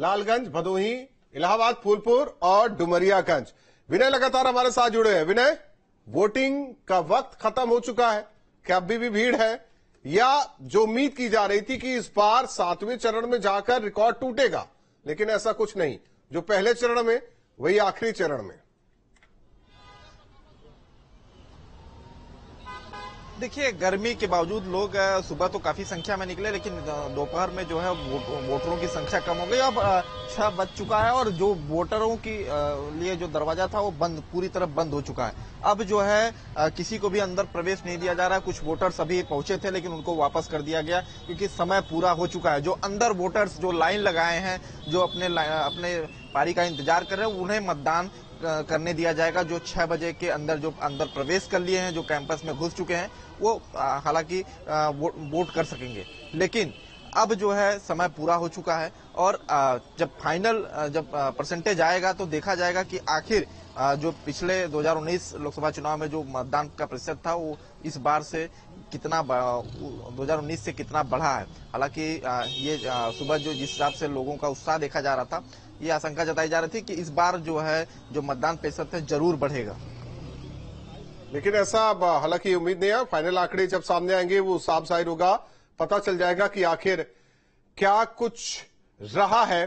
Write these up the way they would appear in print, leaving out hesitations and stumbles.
लालगंज, भदोही, इलाहाबाद, फूलपुर और डुमरियागंज। विनय लगातार हमारे साथ जुड़े हैं। विनय, वोटिंग का वक्त खत्म हो चुका है, क्या अभी भी भीड़ है, या जो उम्मीद की जा रही थी कि इस बार 7वें चरण में जाकर रिकॉर्ड टूटेगा, लेकिन ऐसा कुछ नहीं, जो पहले चरण में वही आखिरी चरण में? देखिए, गर्मी के बावजूद लोग सुबह तो काफी संख्या में निकले, लेकिन दोपहर में जो है वोटरों की संख्या कम हो गई। अब 6 बज चुका है और जो वोटरों की लिए जो दरवाजा था वो पूरी तरह बंद हो चुका है। अब जो है किसी को भी अंदर प्रवेश नहीं दिया जा रहा है। कुछ वोटर्स अभी पहुंचे थे, लेकिन उनको वापस कर दिया गया क्योंकि समय पूरा हो चुका है। जो अंदर वोटर्स जो लाइन लगाए हैं, जो अपने पारी का इंतजार कर रहे हैं, उन्हें मतदान करने दिया जाएगा। जो 6 बजे के अंदर जो अंदर प्रवेश कर लिए हैं, जो कैंपस में घुस चुके हैं, वो हालांकि वोट कर सकेंगे। लेकिन अब जो है समय पूरा हो चुका है और जब फाइनल परसेंटेज आएगा तो देखा जाएगा कि आखिर जो पिछले 2019 लोकसभा चुनाव में जो मतदान का प्रतिशत था वो इस बार से कितना 2019 से कितना बढ़ा है। हालांकि ये सुबह जो जिस हिसाब से लोगों का उत्साह देखा जा रहा था, ये आशंका जताई जा रही थी कि इस बार जो है जो मतदान प्रतिशत है जरूर बढ़ेगा। लेकिन ऐसा हालांकि उम्मीद नहीं है। फाइनल आंकड़े जब सामने आएंगे वो साफ जाहिर होगा, पता चल जाएगा कि आखिर क्या कुछ रहा है।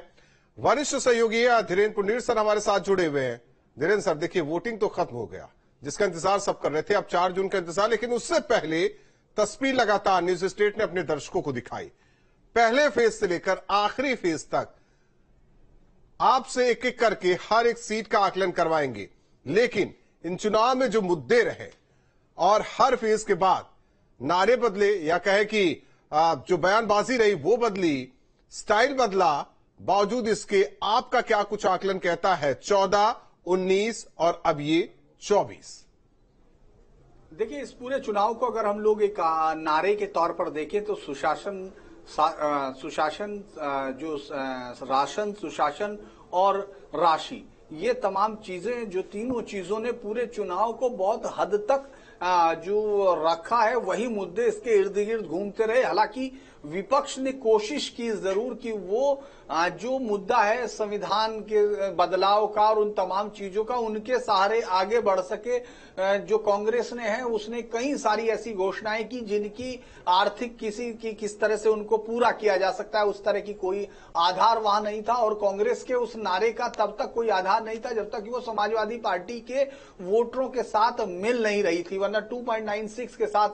वरिष्ठ सहयोगी धीरेन्द्र पुंडीर सर हमारे साथ जुड़े हुए हैं। धीरेन्द्र सर, देखिए, वोटिंग तो खत्म हो गया, जिसका इंतजार सब कर रहे थे। अब 4 जून का इंतजार, लेकिन उससे पहले तस्वीर लगातार न्यूज स्टेट ने अपने दर्शकों को दिखाई। पहले फेज से लेकर आखिरी फेज तक आपसे एक एक करके हर एक सीट का आकलन करवाएंगे, लेकिन इन चुनाव में जो मुद्दे रहे और हर फेज के बाद नारे बदले, या कहे कि जो बयानबाजी रही वो बदली, स्टाइल बदला, बावजूद इसके आपका क्या कुछ आकलन कहता है 14, 19 और अब ये 24? देखिए, इस पूरे चुनाव को अगर हम लोग एक नारे के तौर पर देखें तो सुशासन, जो राशन, सुशासन और राशि, ये तमाम चीजें, जो तीनों चीजों ने पूरे चुनाव को बहुत हद तक जो रखा है, वही मुद्दे इसके इर्द गिर्द घूमते रहे। हालांकि विपक्ष ने कोशिश की जरूर कि वो जो मुद्दा है संविधान के बदलाव का और उन तमाम चीजों का, उनके सहारे आगे बढ़ सके। जो कांग्रेस ने है उसने कई सारी ऐसी घोषणाएं की जिनकी आर्थिक किस तरह से उनको पूरा किया जा सकता है, उस तरह की कोई आधार वहां नहीं था। और कांग्रेस के उस नारे का तब तक कोई आधार नहीं था जब तक कि वो समाजवादी पार्टी के वोटरों के साथ मिल नहीं रही थी, वरना 2.96 के साथ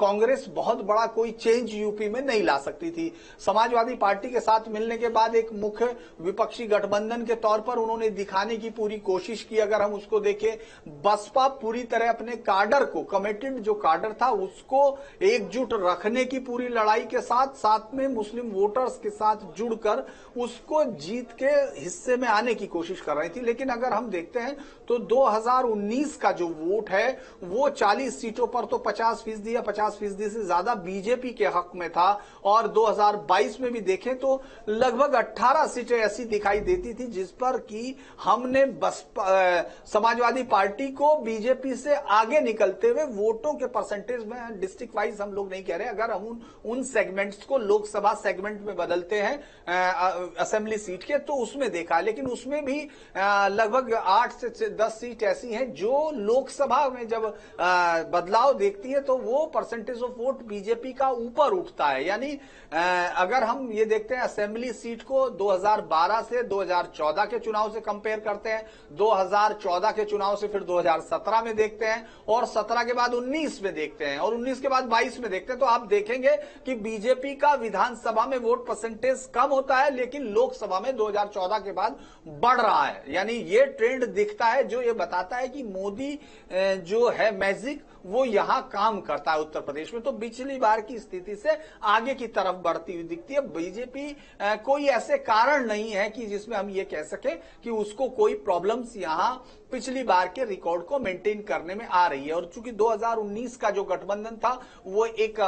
कांग्रेस बहुत बड़ा कोई चेंज यूपी में नहीं ला सकती थी। समाजवादी पार्टी के साथ मिलने के बाद एक मुख्य विपक्षी गठबंधन के तौर पर उन्होंने दिखाने की पूरी कोशिश की। अगर हम उसको देखें, बसपा पूरी तरह अपने काडर को, कमिटेड जो काडर था उसको एकजुट रखने की पूरी लड़ाई के साथ साथ में मुस्लिम वोटर्स के साथ जुड़कर उसको जीत के हिस्से में आने की कोशिश कर रही थी। लेकिन अगर हम देखते हैं तो 2019 का जो वोट है वो 40 सीटों पर तो 50% या 50% से ज्यादा बीजेपी के हक में था। और 2022 में भी देखें तो लगभग 18 सीटें ऐसी दिखाई देती थी जिस पर कि हमने समाजवादी पार्टी को बीजेपी से आगे निकलते हुए वोटों के परसेंटेज में, डिस्ट्रिक्ट वाइज हम लोग नहीं कह रहे, अगर हम उन सेगमेंट्स को लोकसभा सेगमेंट में बदलते हैं असेंबली सीट के, तो उसमें देखा। लेकिन उसमें भी लगभग 8 से 10 सीट ऐसी हैं जो लोकसभा में जब बदलाव देखती है तो वो परसेंटेज ऑफ वोट बीजेपी का ऊपर उठता है। यानी अगर हम ये देखते हैं असेंबली सीट को 2012 से 2014 के चुनाव से कंपेयर करते हैं, 2014 के चुनाव से फिर 2017 में देखते हैं, और 17 के बाद 19 में देखते हैं, और 19 के बाद 22 में देखते हैं, तो आप देखेंगे कि बीजेपी का विधानसभा में वोट परसेंटेज कम होता है, लेकिन लोकसभा में 2014 के बाद बढ़ रहा है। यानी ये ट्रेंड दिखता है जो ये बताता है कि मोदी जो है मैजिक वो यहां काम करता है उत्तर प्रदेश में। तो पिछली बार की स्थिति से आगे की तरफ बढ़ती हुई दिखती है बीजेपी। कोई ऐसे कारण नहीं है कि जिसमें हम ये कह सकें कि उसको कोई प्रॉब्लम्स यहां पिछली बार के रिकॉर्ड को मेंटेन करने में आ रही है। और चूंकि 2019 का जो गठबंधन था वो एक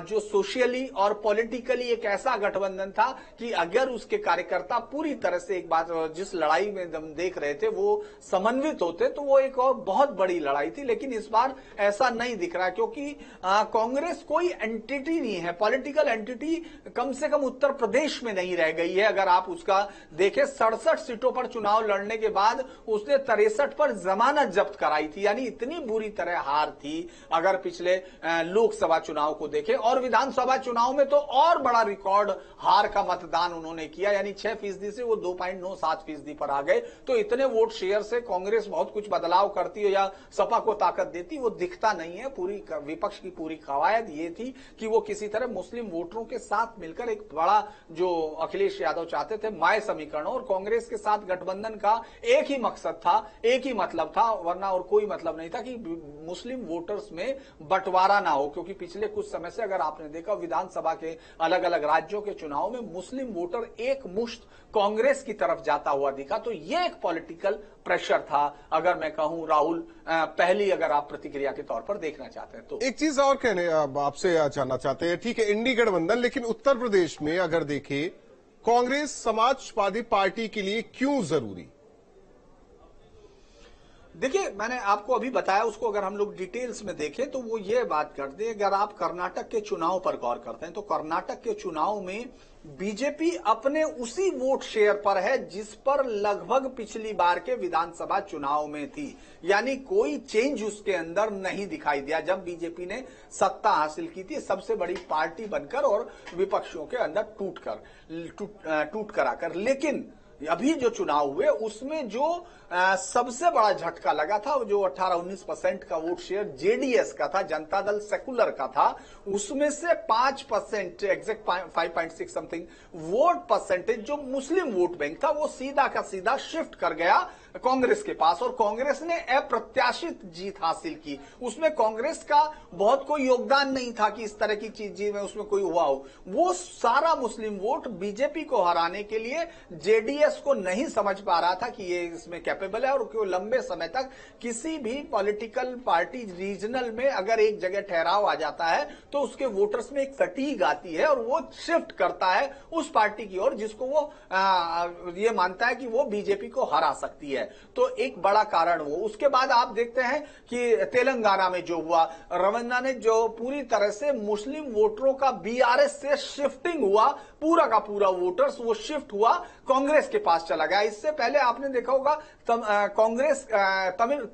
जो सोशली और पॉलिटिकली एक ऐसा गठबंधन था कि अगर उसके कार्यकर्ता पूरी तरह से एक बात, जिस लड़ाई में हम देख रहे थे, वो समन्वित होते तो वो एक और बहुत बड़ी लड़ाई थी। लेकिन इस बार ऐसा नहीं दिख रहा, क्योंकि कांग्रेस कोई एंटिटी नहीं है, पॉलिटिकल एंटिटी कम से कम उत्तर प्रदेश में नहीं रह गई है। अगर आप उसका देखें, 67 सीटों पर चुनाव लड़ने के बाद उसने 63 पर जमानत जब्त कराई थी, यानी इतनी बुरी तरह हार थी। अगर पिछले लोकसभा चुनाव को देखें और विधानसभा चुनाव में तो और बड़ा रिकॉर्ड हार का मतदान उन्होंने किया, यानी 6% से वो 2.97% पर आ गए। तो इतने वोट शेयर से कांग्रेस बहुत कुछ बदलाव करती है या सपा को ताकत देती, वो दिखता नहीं है। पूरी विपक्ष की पूरी कवायद ये थी कि वो किसी तरह मुस्लिम वोटरों के साथ मिलकर एक बड़ा, जो अखिलेश यादव चाहते थे, माय समीकरण, और कांग्रेस के साथ गठबंधन का एक ही मकसद था, एक ही मतलब था, वरना और कोई मतलब नहीं था कि मुस्लिम वोटर्स में बंटवारा ना हो। क्योंकि पिछले कुछ समय से अगर आपने देखा, विधानसभा के अलग अलग राज्यों के चुनाव में मुस्लिम वोटर एक मुश्त कांग्रेस की तरफ जाता हुआ दिखा। तो ये एक पॉलिटिकल प्रेशर था, अगर मैं कहूं राहुल, पहली अगर आप प्रतिक्रिया के तौर पर देखना चाहते हैं तो। एक चीज और कहने आपसे जानना चाहते हैं, ठीक है इंडी गठबंधन, लेकिन उत्तर प्रदेश में अगर देखें, कांग्रेस समाजवादी पार्टी के लिए क्यों जरूरी? देखिए, मैंने आपको अभी बताया, उसको अगर हम लोग डिटेल्स में देखें तो वो ये बात करते हैं, अगर आप कर्नाटक के चुनाव पर गौर करते हैं तो कर्नाटक के चुनाव में बीजेपी अपने उसी वोट शेयर पर है जिस पर लगभग पिछली बार के विधानसभा चुनाव में थी, यानी कोई चेंज उसके अंदर नहीं दिखाई दिया जब बीजेपी ने सत्ता हासिल की थी, सबसे बड़ी पार्टी बनकर और विपक्षियों के अंदर टूट कर आकर। लेकिन अभी जो चुनाव हुए उसमें जो सबसे बड़ा झटका लगा था, जो 18-19% का वोट शेयर जेडीएस का था, जनता दल सेकुलर का था, उसमें से 5%, एग्जैक्ट 5.6 समथिंग वोट परसेंटेज जो मुस्लिम वोट बैंक था, वो सीधा का सीधा शिफ्ट कर गया कांग्रेस के पास, और कांग्रेस ने अप्रत्याशित जीत हासिल की। उसमें कांग्रेस का बहुत कोई योगदान नहीं था कि इस तरह की चीज में उसमें कोई हुआ हो। वो सारा मुस्लिम वोट बीजेपी को हराने के लिए जेडीएस को नहीं समझ पा रहा था कि ये इसमें कैपेबल है, और क्यों लंबे समय तक किसी भी पॉलिटिकल पार्टी रीजनल में अगर एक जगह ठहराव आ जाता है तो उसके वोटर्स में एक फटीग आती है और वो शिफ्ट करता है उस पार्टी की ओर जिसको वो ये मानता है कि वो बीजेपी को हरा सकती है। तो एक बड़ा कारण वो। उसके बाद आप देखते हैं कि तेलंगाना में जो हुआ, रमन्ना ने जो पूरी तरह से मुस्लिम वोटरों का बीआरएस से शिफ्टिंग हुआ, पूरा का पूरा वोटर्स वो शिफ्ट हुआ कांग्रेस के पास चला गया। इससे पहले आपने देखा होगा कांग्रेस,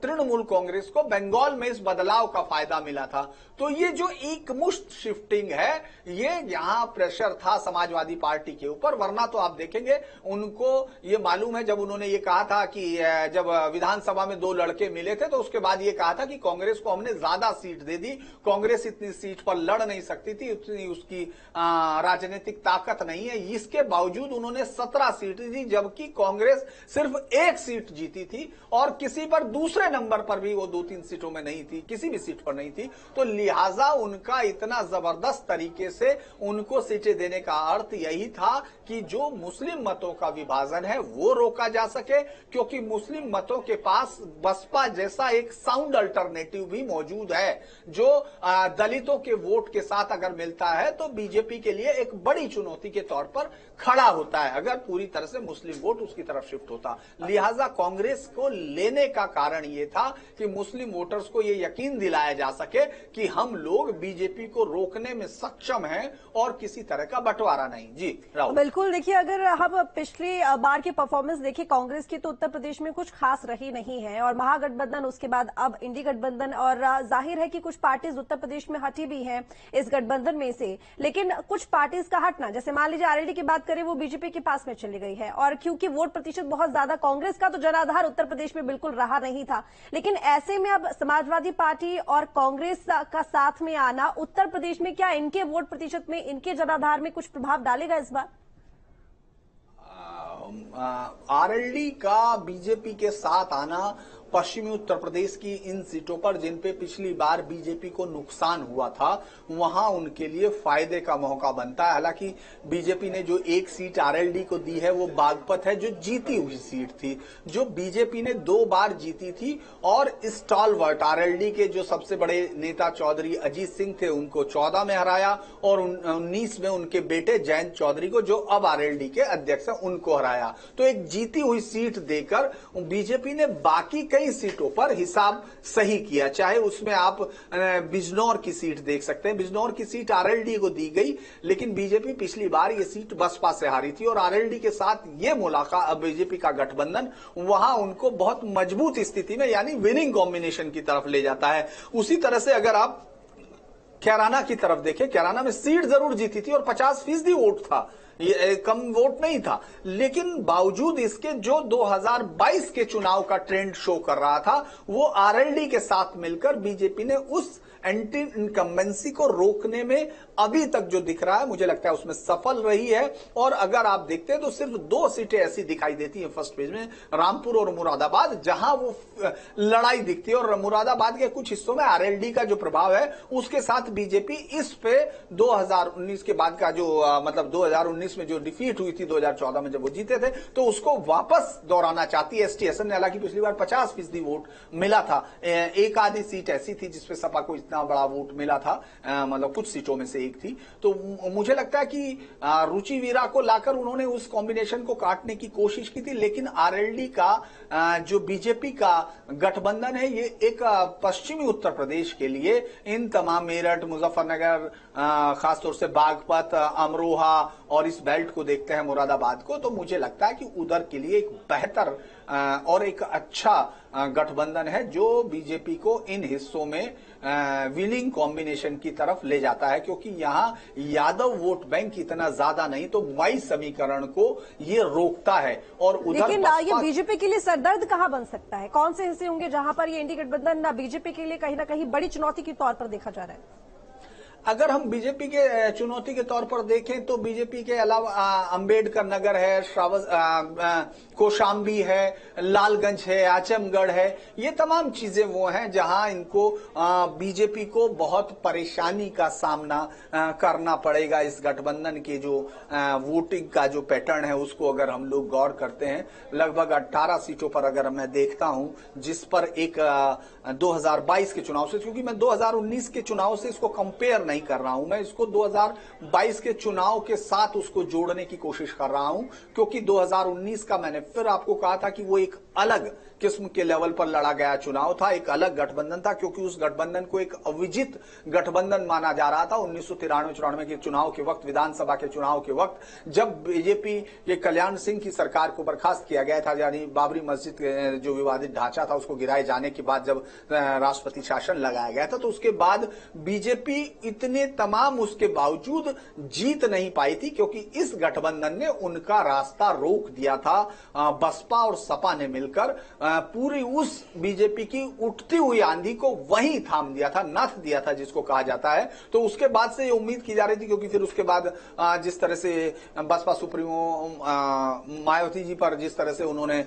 तृणमूल कांग्रेस को बंगाल में इस बदलाव का फायदा मिला था। तो ये जो एक मुश्त शिफ्टिंग है, ये यहां प्रेशर था समाजवादी पार्टी के ऊपर, वरना तो आप देखेंगे उनको ये मालूम है, जब उन्होंने ये कहा था कि जब विधानसभा में 2 लड़के मिले थे तो उसके बाद ये कहा था कि कांग्रेस को हमने ज्यादा सीट दे दी, कांग्रेस इतनी सीट पर लड़ नहीं सकती थी, उतनी उसकी राजनीतिक ताकत नहीं है। इसके बावजूद उन्होंने 17 सीट दी, जबकि कांग्रेस सिर्फ 1 सीट जीती थी और किसी पर दूसरे नंबर पर भी वो 2-3 सीटों में नहीं थी, किसी भी सीट पर नहीं थी। तो लिहाजा उनका इतना जबरदस्त तरीके से उनको सीटें देने का अर्थ यही था कि जो मुस्लिम मतों का विभाजन है वो रोका जा सके, क्योंकि मुस्लिम मतों के पास बसपा जैसा एक साउंड अल्टरनेटिव भी मौजूद है जो दलितों के वोट के साथ अगर मिलता है तो बीजेपी के लिए एक बड़ी चुनौती के तौर पर खड़ा होता है, अगर पूरी तरह से मुस्लिम वोट उसकी तरफ शिफ्ट होता। लिहाजा कांग्रेस को लेने का कारण यह था कि मुस्लिम वोटर्स को यह यकीन दिलाया जा सके कि हम लोग बीजेपी को रोकने में सक्षम हैं और किसी तरह का बंटवारा नहीं। जी राहुल। बिल्कुल, देखिए अगर हम पिछली बार की परफॉर्मेंस देखें कांग्रेस की, तो उत्तर प्रदेश में कुछ खास रही नहीं है, और महागठबंधन उसके बाद अब इंडी गठबंधन, और जाहिर है कि कुछ पार्टीज उत्तर प्रदेश में हटी भी हैं इस गठबंधन में से, लेकिन कुछ पार्टीज का हटना, जैसे मान लीजिए आरएलडी की बात करें, वो बीजेपी के पास में चली गई है, और क्योंकि वोट प्रतिशत बहुत ज्यादा कांग्रेस का तो जनाधार उत्तर प्रदेश में बिल्कुल रहा नहीं था। लेकिन ऐसे में अब समाजवादी पार्टी और कांग्रेस का साथ में आना उत्तर प्रदेश में क्या इनके वोट प्रतिशत में, इनके जनाधार में कुछ प्रभाव डालेगा इस बार? आरएलडी का बीजेपी के साथ आना पश्चिमी उत्तर प्रदेश की इन सीटों पर जिन पे पिछली बार बीजेपी को नुकसान हुआ था, वहां उनके लिए फायदे का मौका बनता है। हालांकि बीजेपी ने जो 1 सीट आरएलडी को दी है वो बागपत है, जो जीती हुई सीट थी, जो बीजेपी ने 2 बार जीती थी, और स्टॉलवर्ट आरएलडी के जो सबसे बड़े नेता चौधरी अजीत सिंह थे उनको 14 में हराया, और 19 में उनके बेटे जयंत चौधरी को, जो अब आरएलडी के अध्यक्ष हैं, उनको हराया। तो एक जीती हुई सीट देकर बीजेपी ने बाकी कई कई सीटों पर हिसाब सही किया, चाहे उसमें आप बिजनौर की सीट देख सकते हैं। बिजनौर की सीट आरएलडी को दी गई, लेकिन बीजेपी पिछली बार ये सीट बसपा से हारी थी और आरएलडी के साथ ये मुलाकात बीजेपी का गठबंधन वहां उनको बहुत मजबूत स्थिति में यानी विनिंग कॉम्बिनेशन की तरफ ले जाता है। उसी तरह से अगर आप कैराना की तरफ देखें, कैराना में सीट जरूर जीती थी और 50% वोट था, ये कम वोट नहीं था, लेकिन बावजूद इसके जो 2022 के चुनाव का ट्रेंड शो कर रहा था वो आरएलडी के साथ मिलकर बीजेपी ने उस एंटी इनकम्बेंसी को रोकने में अभी तक जो दिख रहा है मुझे लगता है उसमें सफल रही है। और अगर आप देखते हैं तो सिर्फ 2 सीटें ऐसी दिखाई देती हैं फर्स्ट पेज में, रामपुर और मुरादाबाद, जहां वो लड़ाई दिखती है। और मुरादाबाद के कुछ हिस्सों में आरएलडी का जो प्रभाव है उसके साथ बीजेपी इस पे 2019 के बाद का जो मतलब 2019 में जो डिफीट हुई थी 2014 में जब वो जीते थे तो उसको वापस दोहराना चाहती है। एसटी हसन ने हालांकि पिछली बार 50% वोट मिला था, एक आधी सीट ऐसी थी जिसपे सपा को इतना बड़ा वोट मिला था, मतलब कुछ सीटों में से एक थी। तो मुझे लगता है कि रुचि वीरा को लाकर उन्होंने उस कॉम्बिनेशन को काटने की कोशिश की थी, लेकिन आरएलडी का जो बीजेपी का गठबंधन है ये एक पश्चिमी उत्तर प्रदेश के लिए इन तमाम मेरठ, मुजफ्फरनगर, खासतौर से बागपत, अमरोहा और इस बेल्ट को देखते हैं मुरादाबाद को, तो मुझे लगता है कि उधर के लिए एक बेहतर और एक अच्छा गठबंधन है जो बीजेपी को इन हिस्सों में विनिंग कॉम्बिनेशन की तरफ ले जाता है, क्योंकि यहां यादव वोट बैंक इतना ज्यादा नहीं तो मई समीकरण को ये रोकता है। और उधर लेकिन ये बीजेपी के लिए सरदर्द कहां बन सकता है? कौन से हिस्से होंगे जहां पर ये इंडी गठबंधन बीजेपी के लिए कहीं ना कहीं बड़ी चुनौती के तौर पर देखा जा रहा है? अगर हम बीजेपी के चुनौती के तौर पर देखें तो बीजेपी के अलावा अंबेडकर नगर है, कौशाम्बी है, लालगंज है, आजमगढ़ है, ये तमाम चीजें वो हैं जहां इनको बीजेपी को बहुत परेशानी का सामना करना पड़ेगा। इस गठबंधन के जो वोटिंग का जो पैटर्न है उसको अगर हम लोग गौर करते हैं, लगभग 18 सीटों पर अगर मैं देखता हूं जिस पर एक 2022 के चुनाव से, क्योंकि मैं 2019 के चुनाव से इसको कंपेयर नहीं कर रहा हूं, मैं इसको 2022 के चुनाव के साथ उसको जोड़ने की कोशिश कर रहा हूं, क्योंकि 2019 का मैंने फिर आपको कहा था कि वो एक अलग किस्म के लेवल पर लड़ा गया चुनाव था, एक अलग गठबंधन था, क्योंकि उस गठबंधन को एक अविजित गठबंधन माना जा रहा था। 1993-94 के चुनाव के वक्त, विधानसभा के चुनाव के वक्त, जब बीजेपी के कल्याण सिंह की सरकार को बर्खास्त किया गया था, यानी बाबरी मस्जिद जो विवादित ढांचा था उसको गिराए जाने के बाद जब राष्ट्रपति शासन लगाया गया था, तो उसके बाद बीजेपी इतने तमाम उसके बावजूद जीत नहीं पाई थी, क्योंकि इस गठबंधन ने उनका रास्ता रोक दिया था। बसपा और सपा ने मिलकर पूरी उस बीजेपी की उठती हुई आंधी को वहीं थाम दिया था, नथ दिया था जिसको कहा जाता है। तो उसके बाद से ये उम्मीद की जा रही थी, क्योंकि फिर उसके बाद जिस तरह से बसपा सुप्रीमो मायावती जी पर जिस तरह से उन्होंने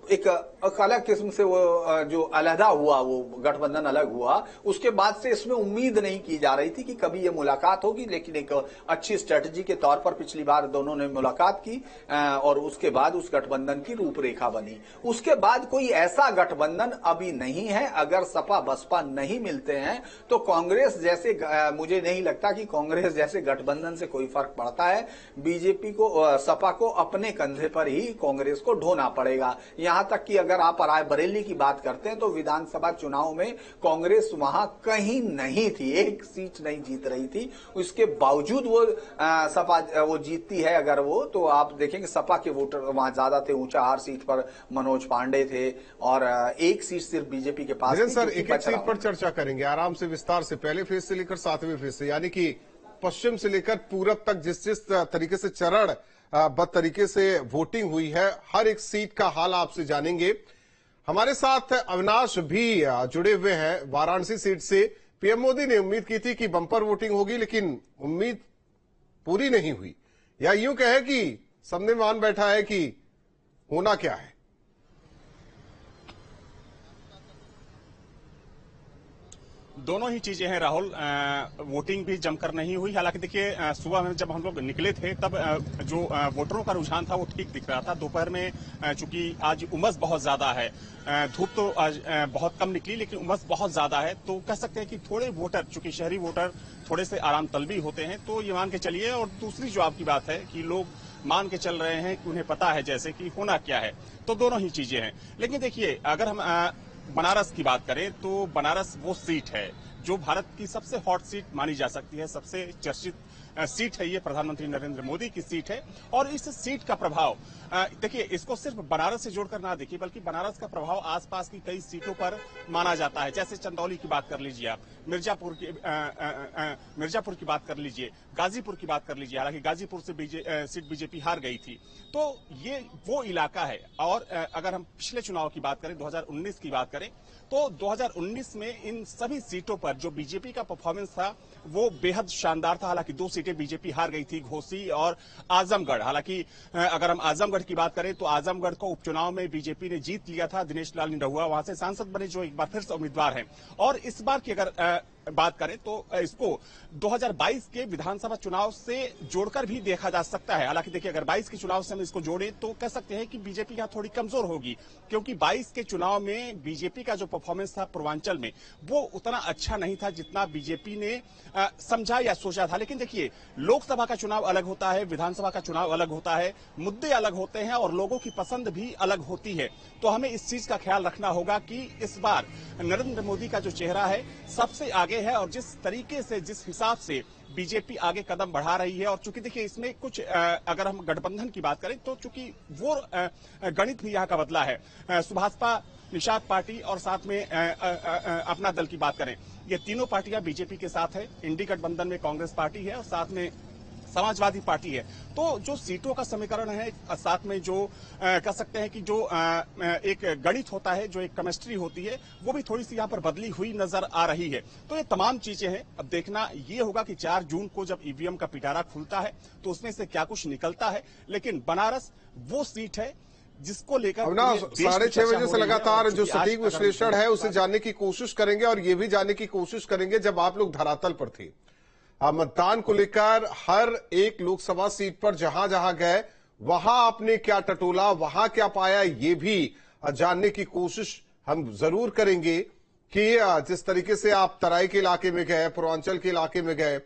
एक अलग किस्म से वो जो अलहदा हुआ, वो गठबंधन अलग हुआ, उसके बाद से इसमें उम्मीद नहीं की जा रही थी कि कभी ये मुलाकात होगी, लेकिन एक अच्छी स्ट्रेटजी के तौर पर पिछली बार दोनों ने मुलाकात की और उसके बाद उस गठबंधन की रूपरेखा बनी। उसके बाद कोई ऐसा गठबंधन अभी नहीं है। अगर सपा बसपा नहीं मिलते हैं तो कांग्रेस जैसे, मुझे नहीं लगता कि कांग्रेस जैसे गठबंधन से कोई फर्क पड़ता है। बीजेपी को, सपा को अपने कंधे पर ही कांग्रेस को ढोना पड़ेगा। यहां तक कि अगर आप रायबरेली की बात करते हैं तो विधानसभा चुनाव में कांग्रेस वहां कहीं नहीं थी, एक सीट नहीं जीत रही थी, उसके बावजूद वो सपा वो जीतती है। अगर वो, तो आप देखेंगे सपा के वोटर वहां ज्यादा थे, ऊंचाहार सीट पर मनोज पांडे थे और एक सीट सिर्फ बीजेपी के पास थी। सर, एक सीट पर चर्चा करेंगे आराम से, विस्तार से, पहले फेज से लेकर 7वें फेज से, यानी कि पश्चिम से लेकर पूरब तक जिस तरीके से चरण बद तरीके से वोटिंग हुई है, हर एक सीट का हाल आपसे जानेंगे। हमारे साथ अविनाश भी जुड़े हुए हैं वाराणसी सीट से। पीएम मोदी ने उम्मीद की थी कि बंपर वोटिंग होगी, लेकिन उम्मीद पूरी नहीं हुई, या यूं कहे कि सबने मान बैठा है कि होना क्या है। दोनों ही चीजें हैं राहुल। वोटिंग भी जमकर नहीं हुई। हालांकि देखिए, सुबह में जब हम लोग निकले थे तब जो वोटरों का रुझान था वो ठीक दिख रहा था। दोपहर में चूंकि आज उमस बहुत ज्यादा है, धूप तो आज बहुत कम निकली लेकिन उमस बहुत ज्यादा है, तो कह सकते हैं कि थोड़े वोटर, चूंकि शहरी वोटर थोड़े से आराम तलबी होते हैं, तो ये मान के चलिए। और दूसरी जो आपकी बात है कि लोग मान के चल रहे हैं कि उन्हें पता है जैसे कि होना क्या है। तो दोनों ही चीजें हैं। लेकिन देखिए, अगर हम बनारस की बात करें तो बनारस वो सीट है जो भारत की सबसे हॉट सीट मानी जा सकती है, सबसे चर्चित सीट है। ये प्रधानमंत्री नरेंद्र मोदी की सीट है और इस सीट का प्रभाव देखिए, इसको सिर्फ बनारस से जोड़कर ना देखिए, बल्कि बनारस का प्रभाव आसपास की कई सीटों पर माना जाता है। जैसे चंदौली की बात कर लीजिए आप, मिर्जापुर की बात कर लीजिए, गाजीपुर की बात कर लीजिए। हालांकि गाजीपुर से सीट बीजेपी हार गई थी। तो ये वो इलाका है। और अगर हम पिछले चुनाव की बात करें, 2019 की बात करें, तो 2019 में इन सभी सीटों पर जो बीजेपी का परफॉर्मेंस था वो बेहद शानदार था। हालांकि 2 सीटें बीजेपी हार गई थी, घोसी और आजमगढ़। हालांकि अगर हम आजमगढ़ की बात करें तो आजमगढ़ को उपचुनाव में बीजेपी ने जीत लिया था। दिनेश लाल निरहुआ वहां से सांसद बने, जो एक बार फिर से उम्मीदवार हैं। और इस बार की अगर बात करें तो इसको 2022 के विधानसभा चुनाव से जोड़कर भी देखा जा सकता है। हालांकि देखिए, अगर 22 के चुनाव से हम इसको जोड़ें तो कह सकते हैं कि बीजेपी यहाँ थोड़ी कमजोर होगी, क्योंकि 22 के चुनाव में बीजेपी का जो परफॉर्मेंस था पूर्वांचल में वो उतना अच्छा नहीं था जितना बीजेपी ने समझा या सोचा था। लेकिन देखिए, लोकसभा का चुनाव अलग होता है, विधानसभा का चुनाव अलग होता है, मुद्दे अलग होते हैं और लोगों की पसंद भी अलग होती है। तो हमें इस चीज का ख्याल रखना होगा कि इस बार नरेंद्र मोदी का जो चेहरा है सबसे आगे है और जिस तरीके से, जिस हिसाब से बीजेपी आगे कदम बढ़ा रही है। और चूंकि देखिए, इसमें कुछ अगर हम गठबंधन की बात करें तो चूंकि वो गणित भी यहाँ का बदला है। सुभाषपा निषाद पार्टी और साथ में अपना दल की बात करें, ये तीनों पार्टियां बीजेपी के साथ है। इंडी गठबंधन में कांग्रेस पार्टी है और साथ में समाजवादी पार्टी है। तो जो सीटों का समीकरण है, साथ में जो कह सकते हैं कि जो एक गणित होता है, जो एक केमिस्ट्री होती है, वो भी थोड़ी सी यहाँ पर बदली हुई नजर आ रही है। तो ये तमाम चीजें हैं। अब देखना ये होगा कि 4 जून को जब ईवीएम का पिटारा खुलता है तो उसमें से क्या कुछ निकलता है। लेकिन बनारस वो सीट है जिसको लेकर 6:30 बजे से लगातार जो सटीक विश्लेषण है उसे जानने की कोशिश करेंगे और ये भी जानने की कोशिश करेंगे, जब आप लोग धरातल पर थे मतदान को लेकर, हर एक लोकसभा सीट पर जहां जहां गए वहां आपने क्या टटोला, वहां क्या पाया, ये भी जानने की कोशिश हम जरूर करेंगे कि जिस तरीके से आप तराई के इलाके में गए, पूर्वांचल के इलाके में गए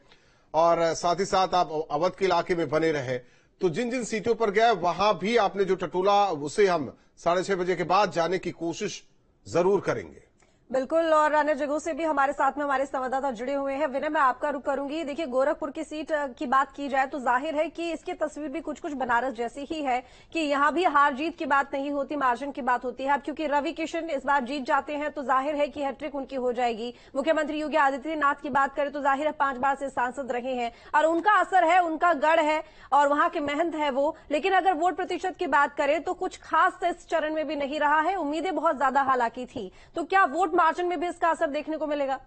और साथ ही साथ आप अवध के इलाके में बने रहे, तो जिन जिन सीटों पर गए वहां भी आपने जो टटोला उसे हम 6:30 बजे के बाद जानने की कोशिश जरूर करेंगे। बिल्कुल। और अन्य जगहों से भी हमारे साथ में हमारे संवाददाता जुड़े हुए हैं। विनय, मैं आपका रुख करूंगी। देखिए, गोरखपुर की सीट की बात की जाए तो जाहिर है कि इसकी तस्वीर भी कुछ कुछ बनारस जैसी ही है कि यहां भी हार जीत की बात नहीं होती, मार्जिन की बात होती है। अब क्योंकि रवि किशन इस बार जीत जाते हैं तो जाहिर है कि हैट्रिक उनकी हो जाएगी। मुख्यमंत्री योगी आदित्यनाथ की बात करें तो जाहिर है 5 बार से सांसद रहे हैं और उनका असर है, उनका गढ़ है और वहां के महंत है वो। लेकिन अगर वोट प्रतिशत की बात करें तो कुछ खास इस चरण में भी नहीं रहा है। उम्मीदें बहुत ज्यादा हालांकि थी। तो क्या वोट मार्जिन में भी इसका असर देखने को मिलेगा?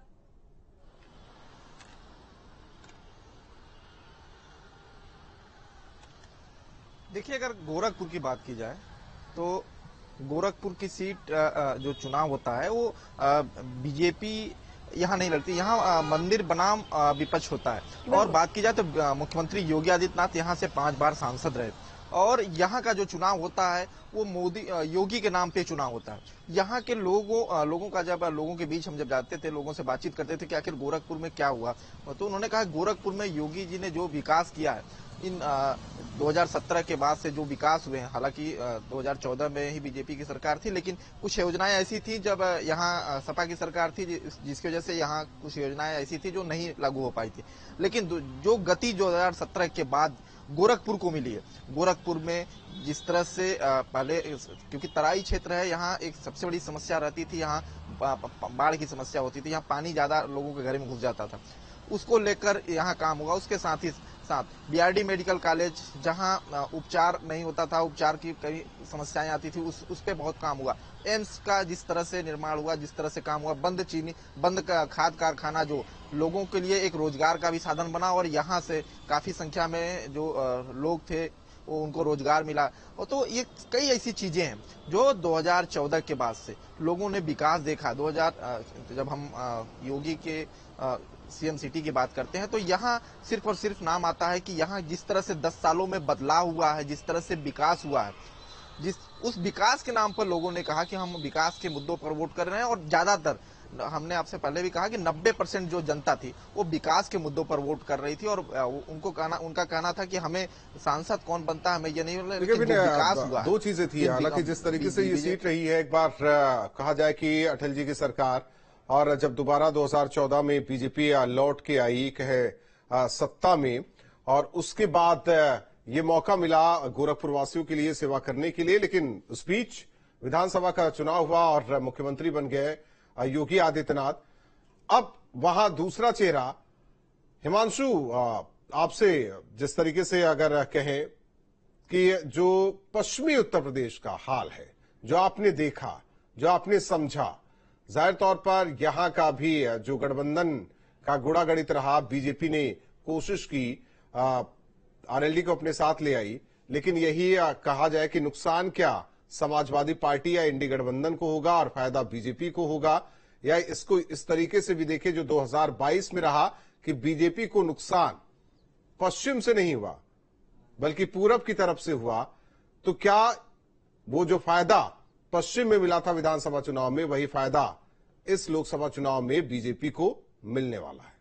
देखिए, अगर गोरखपुर की बात की जाए तो गोरखपुर की सीट जो चुनाव होता है वो बीजेपी यहाँ नहीं लड़ती। यहाँ मंदिर बनाम विपक्ष होता है। और बात की जाए तो मुख्यमंत्री योगी आदित्यनाथ यहाँ से 5 बार सांसद रहे और यहाँ का जो चुनाव होता है वो योगी के नाम पे चुनाव होता है। यहाँ के लोगों का जब लोगों के बीच हम जब जाते थे, लोगों से बातचीत करते थे कि आखिर गोरखपुर में क्या हुआ, तो उन्होंने कहा गोरखपुर में योगी जी ने जो विकास किया है, इन 2017 के बाद से जो विकास हुए हैं, हालांकि 2014 में ही बीजेपी की सरकार थी, लेकिन कुछ योजनाएं ऐसी थी जब यहाँ सपा की सरकार थी जिसकी वजह से यहाँ कुछ योजनाएं ऐसी थी जो नहीं लागू हो पाई थी। लेकिन जो गति 2017 के बाद गोरखपुर को मिली है, गोरखपुर में जिस तरह से पहले, क्योंकि तराई क्षेत्र है, यहाँ एक सबसे बड़ी समस्या रहती थी, यहाँ बाढ़ की समस्या होती थी, यहाँ पानी ज्यादा लोगों के घर में घुस जाता था, उसको लेकर यहाँ काम होगा। उसके साथ ही साथ बीआरडी मेडिकल कॉलेज जहाँ उपचार नहीं होता था, उपचार की कई समस्याएं आती थी, उस पे बहुत काम हुआ। एम्स का जिस तरह से निर्माण हुआ, जिस तरह से काम हुआ, बंद खाद कारखाना जो लोगों के लिए एक रोजगार का भी साधन बना और यहाँ से काफी संख्या में जो लोग थे वो उनको रोजगार मिला। और तो ये कई ऐसी चीजें हैं जो 2014 के बाद से लोगों ने विकास देखा। जब हम योगी के सीएम सिटी की बात करते हैं तो यहाँ सिर्फ और सिर्फ नाम आता है कि यहाँ जिस तरह से 10 सालों में बदलाव हुआ है, जिस तरह से विकास हुआ है, उस विकास के नाम पर लोगों ने कहा कि हम विकास के मुद्दों पर वोट कर रहे हैं। और ज्यादातर हमने आपसे पहले भी कहा कि 90% जो जनता थी वो विकास के मुद्दों पर वोट कर रही थी और उनका कहना था कि हमें सांसद कौन बनता है हमें ये नहीं, लेकिन जो विकास हुआ दो चीजें थी। हालांकि जिस तरीके से ये सीट रही है, एक बार कहा जाए कि अटल जी की सरकार और जब दोबारा 2014 में बीजेपी लौट के आई कहे सत्ता में, और उसके बाद ये मौका मिला गोरखपुर वासियों के लिए सेवा करने के लिए, लेकिन उस बीच विधानसभा का चुनाव हुआ और मुख्यमंत्री बन गए योगी आदित्यनाथ। अब वहां दूसरा चेहरा हिमांशु, आपसे जिस तरीके से अगर कहें कि जो पश्चिमी उत्तर प्रदेश का हाल है, जो आपने देखा, जो आपने समझा, जाहिर तौर पर यहां का भी जो गठबंधन का गुड़ागणित रहा, बीजेपी ने कोशिश की, आरएलडी को अपने साथ ले आई, लेकिन यही कहा जाए कि नुकसान क्या समाजवादी पार्टी या इंडी गठबंधन को होगा और फायदा बीजेपी को होगा, या इसको इस तरीके से भी देखें जो 2022 में रहा कि बीजेपी को नुकसान पश्चिम से नहीं हुआ बल्कि पूरब की तरफ से हुआ, तो क्या वो जो फायदा पश्चिम में मिला था विधानसभा चुनाव में, वही फायदा इस लोकसभा चुनाव में बीजेपी को मिलने वाला है?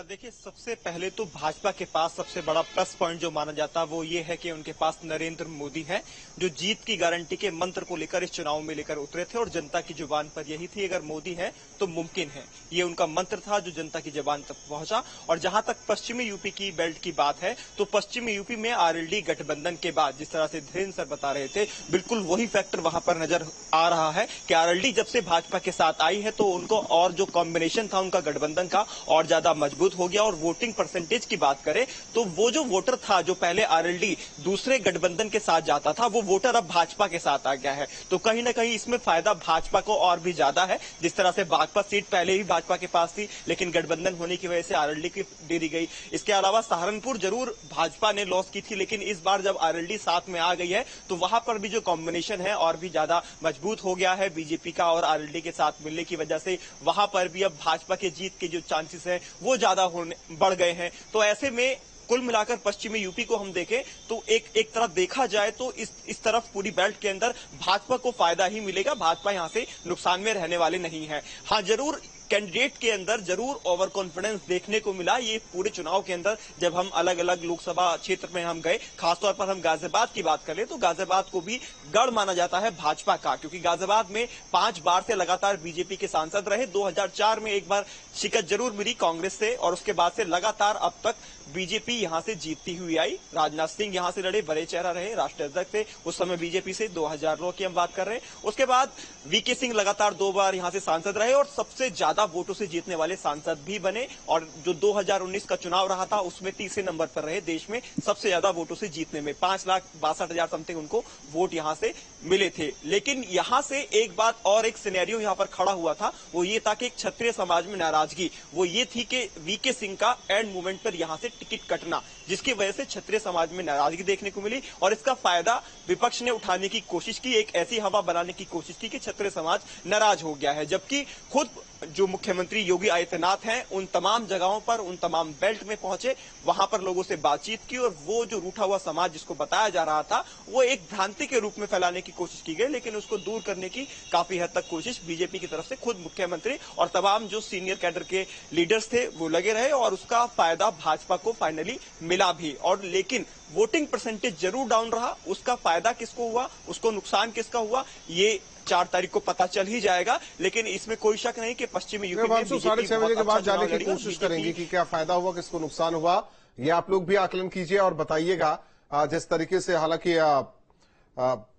देखिए, सबसे पहले तो भाजपा के पास सबसे बड़ा प्लस पॉइंट जो माना जाता है वो ये है कि उनके पास नरेंद्र मोदी है, जो जीत की गारंटी के मंत्र को लेकर इस चुनाव में लेकर उतरे थे और जनता की जुबान पर यही थी, अगर मोदी है तो मुमकिन है। ये उनका मंत्र था जो जनता की जुबान तक पहुंचा। और जहां तक पश्चिमी यूपी की बेल्ट की बात है, तो पश्चिमी यूपी में आरएलडी गठबंधन के बाद जिस तरह से धीरेन्द्र सर बता रहे थे, बिल्कुल वही फैक्टर वहां पर नजर आ रहा है कि आरएलडी जब से भाजपा के साथ आई है तो उनको और जो कॉम्बिनेशन था उनका गठबंधन का और ज्यादा मजबूत हो गया। और वोटिंग परसेंटेज की बात करें तो वो जो वोटर था जो पहले आरएलडी दूसरे गठबंधन के साथ जाता था, वो वोटर अब भाजपा के साथ आ गया है। तो कहीं ना कहीं इसमें फायदा भाजपा को और भी ज्यादा है। जिस तरह से बागपत सीट पहले ही भाजपा के पास थी, लेकिन गठबंधन होने की वजह से आरएलडी की दे दी गई। इसके अलावा सहारनपुर जरूर भाजपा ने लॉस की थी, लेकिन इस बार जब आरएलडी साथ में आ गई है तो वहां पर भी जो कॉम्बिनेशन है और भी ज्यादा मजबूत हो गया है बीजेपी का, और आरएलडी के साथ मिलने की वजह से वहां पर भी अब भाजपा के जीत के जो चांसेस है वो ज्यादा बढ़ गए हैं। तो ऐसे में कुल मिलाकर पश्चिमी यूपी को हम देखें तो एक तरफ देखा जाए तो इस तरफ पूरी बेल्ट के अंदर भाजपा को फायदा ही मिलेगा। भाजपा यहां से नुकसान में रहने वाले नहीं है। हाँ, जरूर कैंडिडेट के अंदर जरूर ओवर कॉन्फिडेंस देखने को मिला ये पूरे चुनाव के अंदर। जब हम अलग अलग लोकसभा क्षेत्र में हम गए, खासतौर पर हम गाजियाबाद की बात करें तो गाजियाबाद को भी गढ़ माना जाता है भाजपा का, क्योंकि गाजियाबाद में 5 बार से लगातार बीजेपी के सांसद रहे। 2004 में एक बार शिकस्त जरूर मिली कांग्रेस से, और उसके बाद से लगातार अब तक बीजेपी यहां से जीतती हुई आई। राजनाथ सिंह यहां से लड़े, बड़े चेहरा रहे, राष्ट्रीय अध्यक्ष थे उस समय बीजेपी से, 2009 की हम बात कर रहे हैं। उसके बाद वीके सिंह लगातार 2 बार यहां से सांसद रहे और सबसे ज्यादा वोटों से जीतने वाले सांसद भी बने। और जो 2019 का चुनाव रहा था उसमें तीसरे नंबर पर रहे देश में सबसे ज्यादा वोटों से जीतने में, 5,62,000 समथिंग उनको वोट यहां से मिले थे। लेकिन यहां से एक बात और एक सिनेरियो यहां पर खड़ा हुआ था, वो ये था कि एक क्षत्रिय समाज में नाराजगी वो ये थी कि वीके सिंह का एंड मोमेंट पर यहां से टिकट कटना, जिसकी वजह से क्षत्रिय समाज में नाराजगी देखने को मिली। और इसका फायदा विपक्ष ने उठाने की कोशिश की, एक ऐसी हवा बनाने की कोशिश की कि क्षत्रिय समाज नाराज हो गया है। जबकि खुद जो मुख्यमंत्री योगी आदित्यनाथ हैं उन तमाम जगहों पर, उन तमाम बेल्ट में पहुंचे, वहां पर लोगों से बातचीत की, और वो जो रूठा हुआ समाज जिसको बताया जा रहा था वो एक भ्रांति के रूप में फैलाने की कोशिश की गई, लेकिन उसको दूर करने की काफी हद तक कोशिश बीजेपी की तरफ से खुद मुख्यमंत्री और तमाम जो सीनियर कैडर के लीडर्स थे वो लगे रहे, और उसका फायदा भाजपा को फाइनली मिला भी। और लेकिन वोटिंग परसेंटेज जरूर डाउन रहा, उसका फायदा किसको हुआ, उसको नुकसान किसका हुआ, ये 4 तारीख को पता चल ही जाएगा। लेकिन इसमें कोई शक नहीं कि पश्चिमी यूपी में 6:30 बजे के बाद जाने की कोशिश करेंगे कि क्या फायदा हुआ, किसको नुकसान हुआ, ये आप लोग भी आकलन कीजिए और बताइएगा। जिस तरीके से हालांकि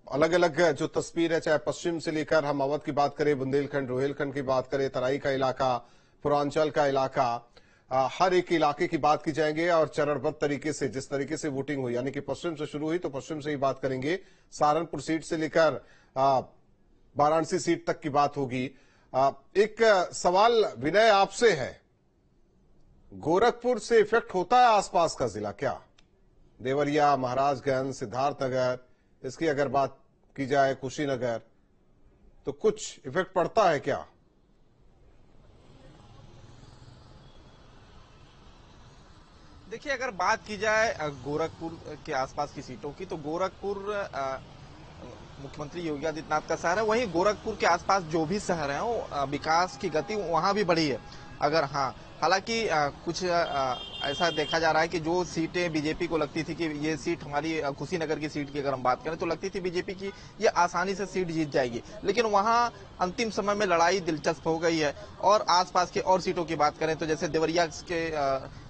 अलग अलग जो तस्वीर है, चाहे पश्चिम से लेकर हम अवध की बात करें, बुंदेलखंड, रोहिलखंड की बात करें, तराई का इलाका, पूर्वांचल का इलाका, हर एक इलाके की बात की जाएंगे और चरणबद्ध तरीके से जिस तरीके से वोटिंग हुई, यानी कि पश्चिम से शुरू हुई तो पश्चिम से ही बात करेंगे। सहारनपुर सीट से लेकर वाराणसी सीट तक की बात होगी। एक सवाल विनय आपसे है, गोरखपुर से इफेक्ट होता है आसपास का जिला क्या? देवरिया, महाराजगंज, सिद्धार्थनगर, इसकी अगर बात की जाए कुशीनगर, तो कुछ इफेक्ट पड़ता है क्या? देखिए, अगर बात की जाए गोरखपुर के आसपास की सीटों की, तो गोरखपुर मुख्यमंत्री योगी आदित्यनाथ का शहर है। वहीं गोरखपुर के आसपास जो भी शहर हैं वो विकास की गति वहां भी बढ़ी है। अगर हालांकि कुछ ऐसा देखा जा रहा है कि जो सीटें बीजेपी को लगती थी कि ये सीट हमारी कुशीनगर की सीट की अगर हम बात करें तो लगती थी बीजेपी की ये आसानी से सीट जीत जाएगी, लेकिन वहां अंतिम समय में लड़ाई दिलचस्प हो गई है। और आसपास के और सीटों की बात करें तो जैसे देवरिया के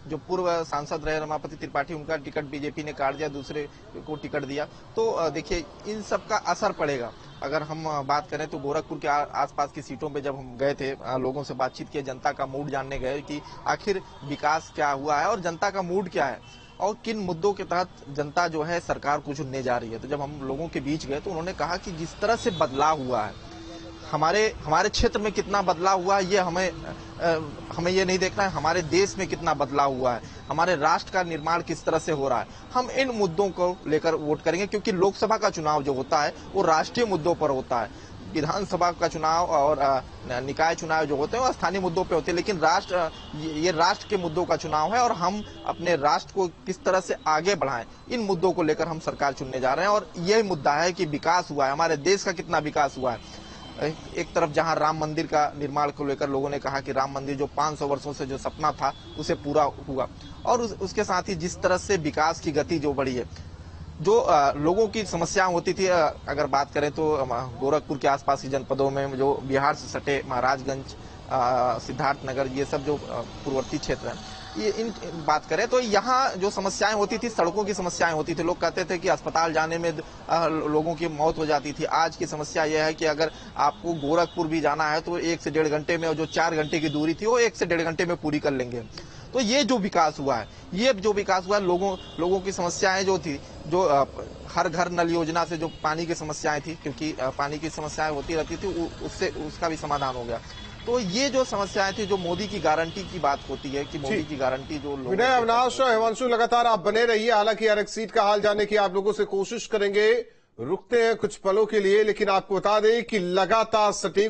जो पूर्व सांसद रहे रमापति त्रिपाठी, उनका टिकट बीजेपी ने काट दिया, दूसरे को टिकट दिया। तो देखिए इन सब का असर पड़ेगा। अगर हम बात करें तो गोरखपुर के आसपास की सीटों पे जब हम गए थे, लोगों से बातचीत किए, जनता का मूड जानने गए कि आखिर विकास क्या हुआ है और जनता का मूड क्या है और किन मुद्दों के तहत जनता जो है सरकार को चुनने जा रही है। तो जब हम लोगों के बीच गए तो उन्होंने कहा कि जिस तरह से बदलाव हुआ है, हमारे क्षेत्र में कितना बदलाव हुआ है ये हमें ये नहीं देखना है, हमारे देश में कितना बदलाव हुआ है, हमारे राष्ट्र का निर्माण किस तरह से हो रहा है। हम इन मुद्दों को लेकर वोट करेंगे, क्योंकि लोकसभा का चुनाव जो होता है वो राष्ट्रीय मुद्दों पर होता है। विधानसभा का चुनाव और निकाय चुनाव जो होते हैं वो स्थानीय मुद्दों पे होते हैं, लेकिन ये राष्ट्र के मुद्दों का चुनाव है और हम अपने राष्ट्र को किस तरह से आगे बढ़ाएं, इन मुद्दों को लेकर हम सरकार चुनने जा रहे हैं। और यही मुद्दा है कि विकास हुआ है, हमारे देश का कितना विकास हुआ है। एक तरफ जहां राम मंदिर का निर्माण को लेकर लोगों ने कहा कि राम मंदिर जो 500 वर्षों से जो सपना था उसे पूरा हुआ, और उसके साथ ही जिस तरह से विकास की गति जो बढ़ी है, जो लोगों की समस्याएं होती थी, अगर बात करें तो गोरखपुर के आसपास के जनपदों में जो बिहार से सटे महाराजगंज, सिद्धार्थनगर, ये सब जो पूर्ववर्ती क्षेत्र है, ये इन बात करें तो यहाँ जो समस्याएं होती थी, सड़कों की समस्याएं होती थी। लोग कहते थे कि अस्पताल जाने में लोगों की मौत हो जाती थी। आज की समस्या यह है कि अगर आपको गोरखपुर भी जाना है तो 1 से 1.5 घंटे में, और जो 4 घंटे की दूरी थी वो 1 से 1.5 घंटे में पूरी कर लेंगे। तो ये जो विकास हुआ है, लोगों की समस्याएं जो थी, जो हर घर नल योजना से जो पानी की समस्याएं थी, क्योंकि पानी की समस्याएं होती रहती थी, उसका भी समाधान हो गया। तो ये जो समस्याएं थी, जो मोदी की गारंटी की बात होती है कि मोदी की गारंटी जो विनय, अविनाश और हिमांशु लगातार आप बने रहिए। हालांकि हर एक सीट का हाल जानने की आप लोगों से कोशिश करेंगे। रुकते हैं कुछ पलों के लिए, लेकिन आपको बता दें कि लगातार सटीक